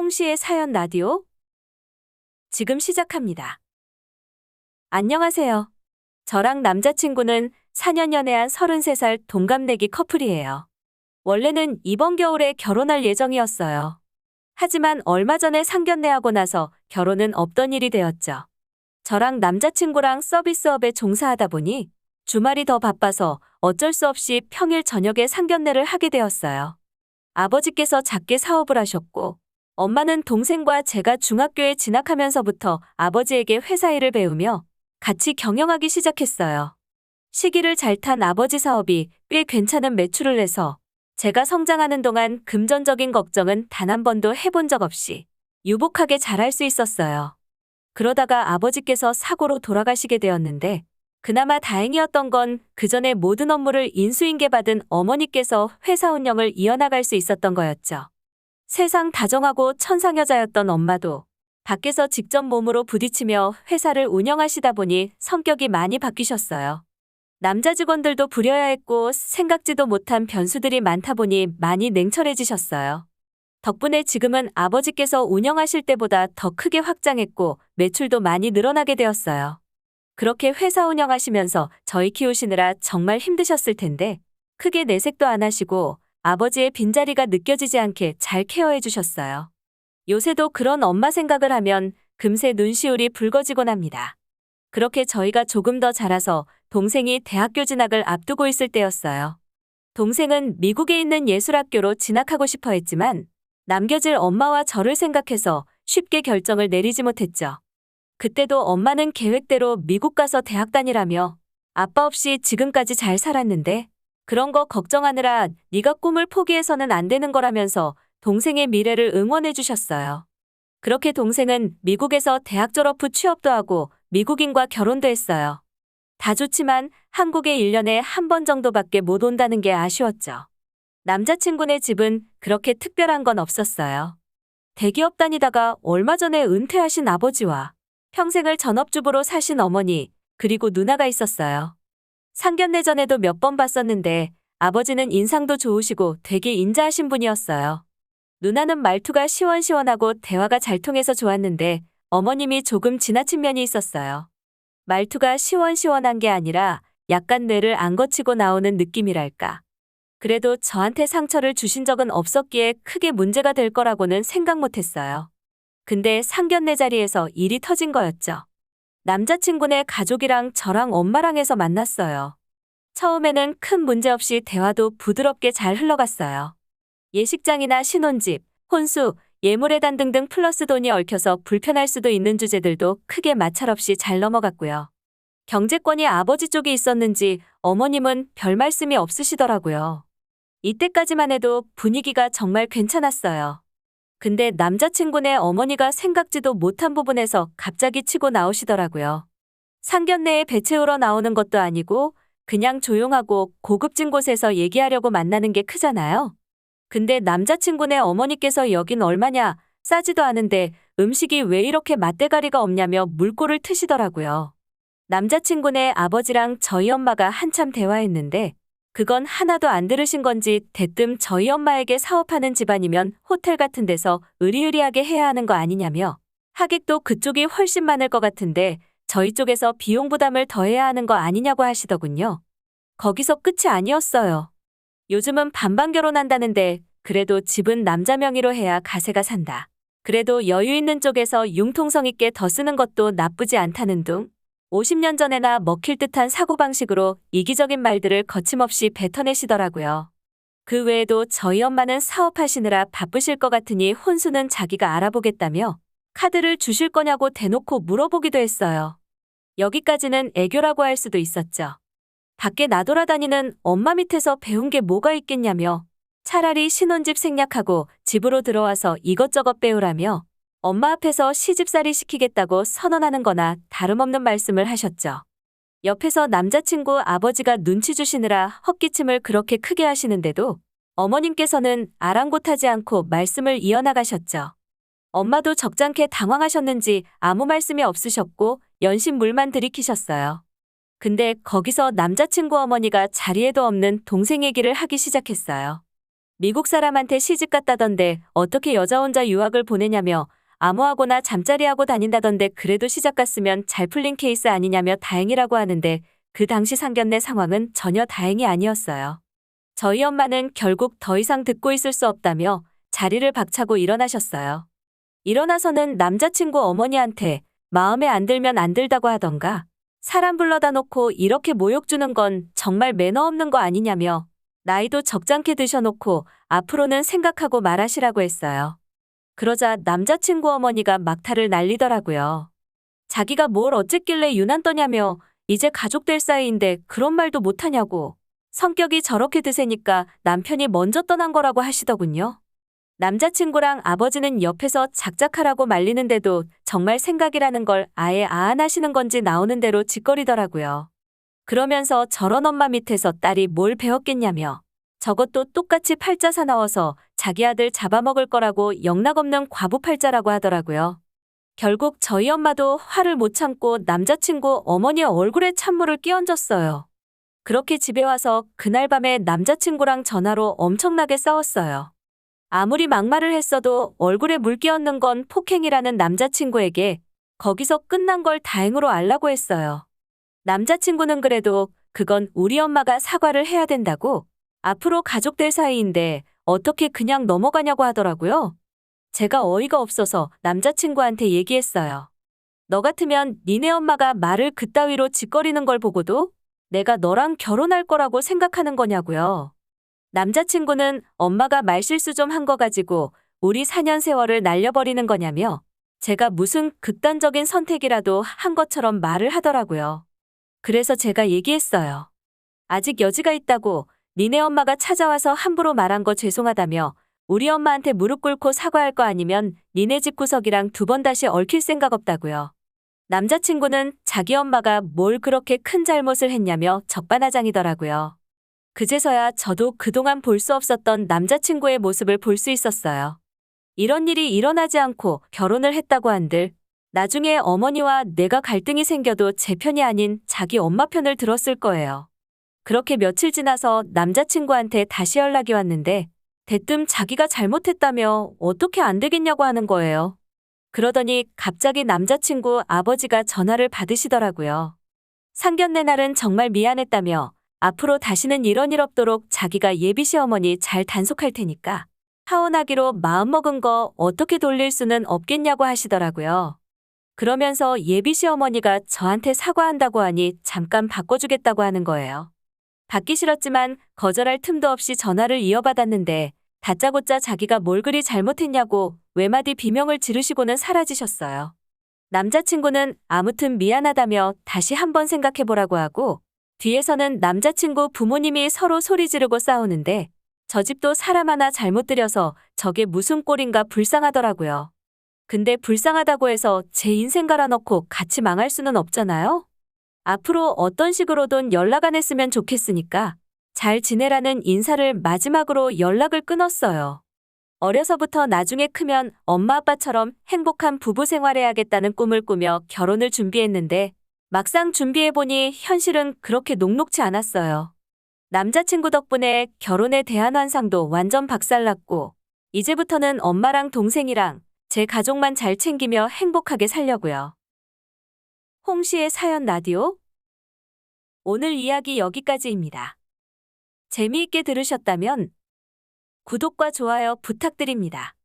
송씨의 사연 라디오 지금 시작합니다. 안녕하세요. 저랑 남자친구는 4년 연애한 33살 동갑내기 커플이에요. 원래는 이번 겨울에 결혼할 예정이었어요. 하지만 얼마 전에 상견례하고 나서 결혼은 없던 일이 되었죠. 저랑 남자친구랑 서비스업에 종사하다 보니 주말이 더 바빠서 어쩔 수 없이 평일 저녁에 상견례를 하게 되었어요. 아버지께서 작게 사업을 하셨고 엄마는 동생과 제가 중학교에 진학하면서부터 아버지에게 회사 일을 배우며 같이 경영하기 시작했어요. 시기를 잘 탄 아버지 사업이 꽤 괜찮은 매출을 내서 제가 성장하는 동안 금전적인 걱정은 단 한 번도 해본 적 없이 유복하게 잘할 수 있었어요. 그러다가 아버지께서 사고로 돌아가시게 되었는데 그나마 다행이었던 건 그 전에 모든 업무를 인수인계받은 어머니께서 회사 운영을 이어나갈 수 있었던 거였죠. 세상 다정하고 천상여자였던 엄마도 밖에서 직접 몸으로 부딪히며 회사를 운영하시다 보니 성격이 많이 바뀌셨어요. 남자 직원들도 부려야 했고 생각지도 못한 변수들이 많다 보니 많이 냉철해지셨어요. 덕분에 지금은 아버지께서 운영하실 때보다 더 크게 확장했고 매출도 많이 늘어나게 되었어요. 그렇게 회사 운영하시면서 저희 키우시느라 정말 힘드셨을 텐데 크게 내색도 안 하시고 아버지의 빈자리가 느껴지지 않게 잘 케어해 주셨어요. 요새도 그런 엄마 생각을 하면 금세 눈시울이 붉어지곤 합니다. 그렇게 저희가 조금 더 자라서 동생이 대학교 진학을 앞두고 있을 때였어요. 동생은 미국에 있는 예술학교로 진학하고 싶어 했지만 남겨질 엄마와 저를 생각해서 쉽게 결정을 내리지 못했죠. 그때도 엄마는 계획대로 미국 가서 대학 다니라며 아빠 없이 지금까지 잘 살았는데 그런 거 걱정하느라 네가 꿈을 포기해서는 안 되는 거라면서 동생의 미래를 응원해 주셨어요. 그렇게 동생은 미국에서 대학 졸업 후 취업도 하고 미국인과 결혼도 했어요. 다 좋지만 한국에 1년에 한 번 정도밖에 못 온다는 게 아쉬웠죠. 남자친구네 집은 그렇게 특별한 건 없었어요. 대기업 다니다가 얼마 전에 은퇴하신 아버지와 평생을 전업주부로 사신 어머니, 그리고 누나가 있었어요. 상견례 전에도 몇 번 봤었는데 아버지는 인상도 좋으시고 되게 인자하신 분이었어요. 누나는 말투가 시원시원하고 대화가 잘 통해서 좋았는데 어머님이 조금 지나친 면이 있었어요. 말투가 시원시원한 게 아니라 약간 뇌를 안 거치고 나오는 느낌이랄까. 그래도 저한테 상처를 주신 적은 없었기에 크게 문제가 될 거라고는 생각 못했어요. 근데 상견례 자리에서 일이 터진 거였죠. 남자친구네 가족이랑 저랑 엄마랑 해서 만났어요. 처음에는 큰 문제 없이 대화도 부드럽게 잘 흘러갔어요. 예식장이나 신혼집, 혼수, 예물예단 등등 플러스 돈이 얽혀서 불편할 수도 있는 주제들도 크게 마찰 없이 잘 넘어갔고요. 경제권이 아버지 쪽에 있었는지 어머님은 별 말씀이 없으시더라고요. 이때까지만 해도 분위기가 정말 괜찮았어요. 근데 남자친구네 어머니가 생각지도 못한 부분에서 갑자기 치고 나오시더라고요. 상견례에 배 채우러 나오는 것도 아니고 그냥 조용하고 고급진 곳에서 얘기하려고 만나는 게 크잖아요. 근데 남자친구네 어머니께서 여긴 얼마냐, 싸지도 않은데 음식이 왜 이렇게 맛대가리가 없냐며 물꼬를 트시더라고요. 남자친구네 아버지랑 저희 엄마가 한참 대화했는데 그건 하나도 안 들으신 건지 대뜸 저희 엄마에게 사업하는 집안이면 호텔 같은 데서 으리으리하게 해야 하는 거 아니냐며 하객도 그쪽이 훨씬 많을 것 같은데 저희 쪽에서 비용 부담을 더 해야 하는 거 아니냐고 하시더군요. 거기서 끝이 아니었어요. 요즘은 반반 결혼한다는데 그래도 집은 남자 명의로 해야 가세가 산다. 그래도 여유 있는 쪽에서 융통성 있게 더 쓰는 것도 나쁘지 않다는 둥. 50년 전에나 먹힐 듯한 사고방식으로 이기적인 말들을 거침없이 뱉어내시더라고요. 그 외에도 저희 엄마는 사업하시느라 바쁘실 것 같으니 혼수는 자기가 알아보겠다며 카드를 주실 거냐고 대놓고 물어보기도 했어요. 여기까지는 애교라고 할 수도 있었죠. 밖에 나돌아다니는 엄마 밑에서 배운 게 뭐가 있겠냐며 차라리 신혼집 생략하고 집으로 들어와서 이것저것 배우라며 엄마 앞에서 시집살이 시키겠다고 선언하는 거나 다름없는 말씀을 하셨죠. 옆에서 남자친구 아버지가 눈치 주시느라 헛기침을 그렇게 크게 하시는데도 어머님께서는 아랑곳하지 않고 말씀을 이어나가셨죠. 엄마도 적잖게 당황하셨는지 아무 말씀이 없으셨고 연신 물만 들이키셨어요. 근데 거기서 남자친구 어머니가 자리에도 없는 동생 얘기를 하기 시작했어요. 미국 사람한테 시집 갔다던데 어떻게 여자 혼자 유학을 보내냐며 암호하거나 잠자리하고 다닌다던데 그래도 시작 갔으면 잘 풀린 케이스 아니냐며 다행이라고 하는데 그 당시 상견례 상황은 전혀 다행이 아니었어요. 저희 엄마는 결국 더 이상 듣고 있을 수 없다며 자리를 박차고 일어나셨어요. 일어나서는 남자친구 어머니한테 마음에 안 들면 안 들다고 하던가 사람 불러다 놓고 이렇게 모욕 주는 건 정말 매너 없는 거 아니냐며 나이도 적잖게 드셔놓고 앞으로는 생각하고 말하시라고 했어요. 그러자 남자친구 어머니가 막타를 날리더라고요. 자기가 뭘 어쨌길래 유난 떠냐며 이제 가족 될 사이인데 그런 말도 못하냐고. 성격이 저렇게 드세니까 남편이 먼저 떠난 거라고 하시더군요. 남자친구랑 아버지는 옆에서 작작하라고 말리는데도 정말 생각이라는 걸 아예 안 하시는 건지 나오는 대로 짓거리더라고요. 그러면서 저런 엄마 밑에서 딸이 뭘 배웠겠냐며 저것도 똑같이 팔자 사나워서 자기 아들 잡아먹을 거라고 영락없는 과부팔자라고 하더라고요. 결국 저희 엄마도 화를 못 참고 남자친구 어머니 얼굴에 찬물을 끼얹었어요. 그렇게 집에 와서 그날 밤에 남자친구랑 전화로 엄청나게 싸웠어요. 아무리 막말을 했어도 얼굴에 물 끼얹는 건 폭행이라는 남자친구에게 거기서 끝난 걸 다행으로 알라고 했어요. 남자친구는 그래도 그건 우리 엄마가 사과를 해야 된다고 앞으로 가족 될 사이인데 어떻게 그냥 넘어가냐고 하더라고요. 제가 어이가 없어서 남자친구한테 얘기했어요. 너 같으면 니네 엄마가 말을 그따위로 짓거리는 걸 보고도 내가 너랑 결혼할 거라고 생각하는 거냐고요. 남자친구는 엄마가 말실수 좀 한 거 가지고 우리 4년 세월을 날려버리는 거냐며 제가 무슨 극단적인 선택이라도 한 것처럼 말을 하더라고요. 그래서 제가 얘기했어요. 아직 여지가 있다고 니네 엄마가 찾아와서 함부로 말한 거 죄송하다며 우리 엄마한테 무릎 꿇고 사과할 거 아니면 니네 집 구석이랑 2번 다시 얽힐 생각 없다고요. 남자친구는 자기 엄마가 뭘 그렇게 큰 잘못을 했냐며 적반하장이더라고요. 그제서야 저도 그동안 볼 수 없었던 남자친구의 모습을 볼 수 있었어요. 이런 일이 일어나지 않고 결혼을 했다고 한들 나중에 어머니와 내가 갈등이 생겨도 제 편이 아닌 자기 엄마 편을 들었을 거예요. 그렇게 며칠 지나서 남자친구한테 다시 연락이 왔는데 대뜸 자기가 잘못했다며 어떻게 안 되겠냐고 하는 거예요. 그러더니 갑자기 남자친구 아버지가 전화를 받으시더라고요. 상견례 날은 정말 미안했다며 앞으로 다시는 이런 일 없도록 자기가 예비 시어머니 잘 단속할 테니까 하원하기로 마음먹은 거 어떻게 돌릴 수는 없겠냐고 하시더라고요. 그러면서 예비 시어머니가 저한테 사과한다고 하니 잠깐 바꿔주겠다고 하는 거예요. 받기 싫었지만 거절할 틈도 없이 전화를 이어받았는데 다짜고짜 자기가 뭘 그리 잘못했냐고 외마디 비명을 지르시고는 사라지셨어요. 남자친구는 아무튼 미안하다며 다시 한번 생각해보라고 하고 뒤에서는 남자친구 부모님이 서로 소리 지르고 싸우는데 저 집도 사람 하나 잘못 들여서 저게 무슨 꼴인가 불쌍하더라고요. 근데 불쌍하다고 해서 제 인생 갈아넣고 같이 망할 수는 없잖아요? 앞으로 어떤 식으로든 연락 안 했으면 좋겠으니까 잘 지내라는 인사를 마지막으로 연락을 끊었어요. 어려서부터 나중에 크면 엄마 아빠처럼 행복한 부부 생활해야겠다는 꿈을 꾸며 결혼을 준비했는데 막상 준비해보니 현실은 그렇게 녹록지 않았어요. 남자친구 덕분에 결혼에 대한 환상도 완전 박살났고 이제부터는 엄마랑 동생이랑 제 가족만 잘 챙기며 행복하게 살려고요. 홍시의 사연 라디오 오늘 이야기 여기까지입니다. 재미있게 들으셨다면 구독과 좋아요 부탁드립니다.